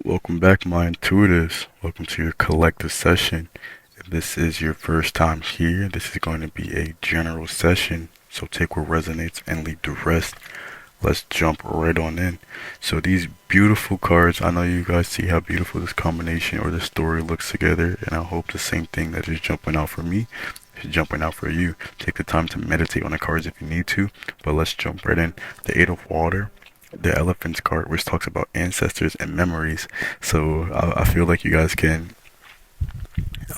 Welcome back, my intuitives. Welcome to your collective session. If this is your first time here, this is going to be a general session. So take what resonates and leave the rest. Let's jump right on in. So these beautiful cards, I know you guys see how beautiful this combination or this story looks together, and I hope the same thing that is jumping out for me is jumping out for you. Take the time to meditate on the cards if you need to, but let's jump right in. The Eight of Water, the Elephant's card, which talks about ancestors and memories. So I feel like you guys can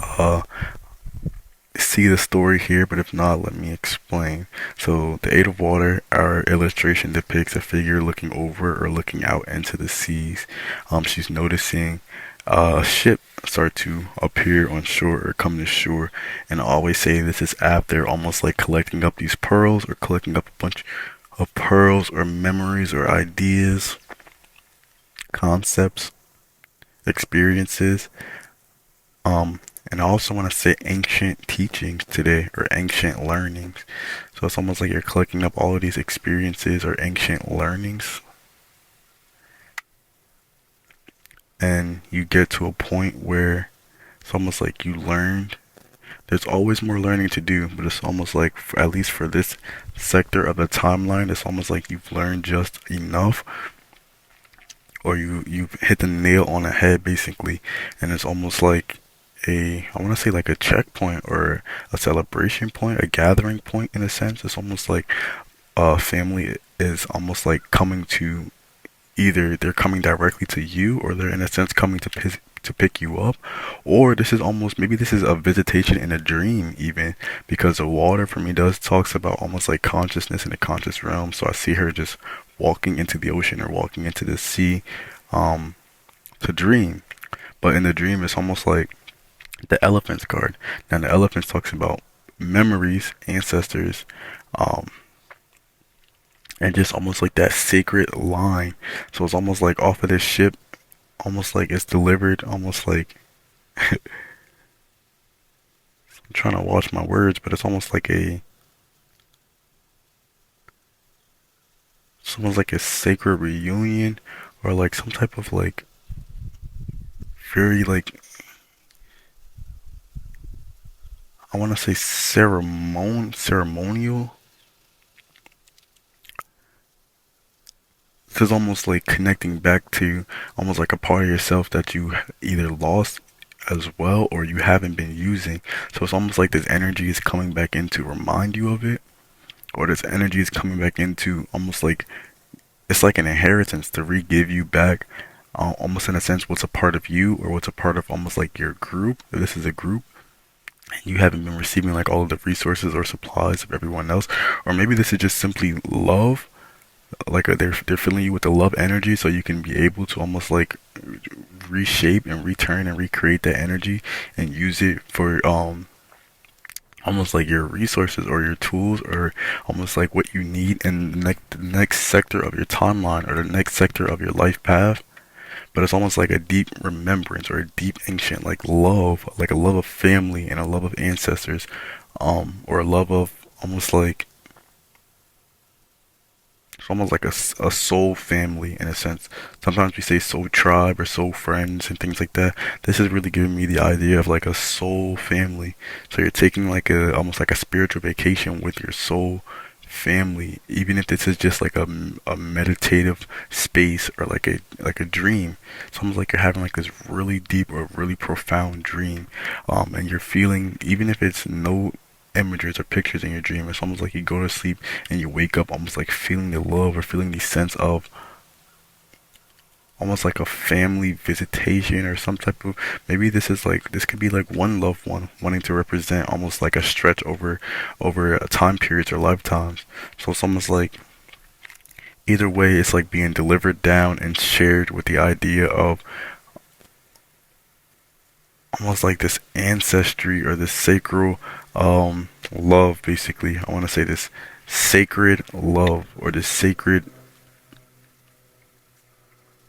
uh, see the story here, but if not, let me explain. So the Eight of Water, our illustration depicts a figure looking over or looking out into the seas. She's noticing a ship start to appear on shore or come to shore, and I always say this is after almost like collecting up these pearls or collecting up a bunch of pearls or memories or ideas, concepts, experiences. And I also want to say ancient teachings today or ancient learnings. So it's almost like you're collecting up all of these experiences or ancient learnings, and you get to a point where it's almost like you learned. There's always more learning to do, but it's almost like, at least for this sector of the timeline, it's almost like you've learned just enough, or you've hit the nail on the head basically, and it's almost like I want to say like a checkpoint or a celebration point, a gathering point in a sense. It's almost like a family is almost like coming to, either they're coming directly to you or they're in a sense coming to pick you up, or this is almost, maybe this is a visitation in a dream even, because the water for me does talks about almost like consciousness in the conscious realm. So I see her just walking into the ocean or walking into the sea, um to dream. But in the dream it's almost like the elephant's card. Now the elephant talks about memories, ancestors, um, and just almost like that sacred line. So it's almost like off of this ship, almost like it's delivered, almost like I'm trying to watch my words, but it's almost like a sacred reunion, or like some type of like very like, I want to say ceremonial. This is almost like connecting back to almost like a part of yourself that you either lost as well or you haven't been using. So it's almost like this energy is coming back in to remind you of it, or this energy is coming back into almost like it's like an inheritance to re-give you back, almost in a sense, what's a part of you or what's a part of almost like your group. If this is a group, and you haven't been receiving like all of the resources or supplies of everyone else, or maybe this is just simply love, like they're filling you with the love energy, so you can be able to almost like reshape and return and recreate that energy and use it for almost like your resources or your tools, or almost like what you need in the next sector of your timeline or the next sector of your life path. But it's almost like a deep remembrance or a deep ancient like love, like a love of family and a love of ancestors, or a love of almost like, it's almost like a soul family in a sense. Sometimes we say soul tribe or soul friends and things like that. This is really giving me the idea of like a soul family. So you're taking like a almost like a spiritual vacation with your soul family, even if this is just like a meditative space or like a dream. It's almost like you're having like this really deep or really profound dream, and you're feeling, even if it's no images or pictures in your dream, it's almost like you go to sleep and you wake up almost like feeling the love or feeling the sense of almost like a family visitation or some type of, maybe this is like, this could be like one loved one wanting to represent almost like a stretch over a time periods or lifetimes. So it's almost like either way it's like being delivered down and shared with the idea of almost like this ancestry or this sacred love basically. I want to say this sacred love or this sacred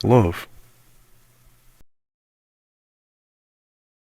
love.